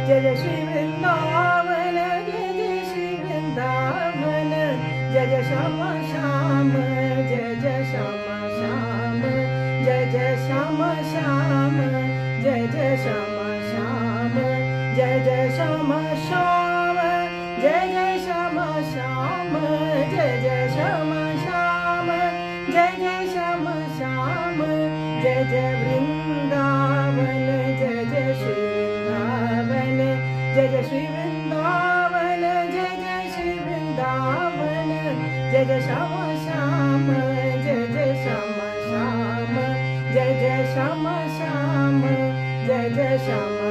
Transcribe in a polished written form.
जय जय श्री वृंदावन, जय जय श्री वृंदावन, जय जय श्याम श्याम, जय जय श्याम श्याम, जय जय श्याम श्याम, जय जय श्याम श्याम, जय जय श्याम श्याम, जय जय श्याम श्याम, जय जय श्याम श्याम, जय जय श्याम श्याम, जय जय वृंदावन, जय जय श्री वृंदावन, जय जय श्री वृंदावन, जय जय श्री वृंदावन, जय जय श्याम श्याम, जय जय श्याम श्याम, जय जय श्याम श्याम, जय जय श्याम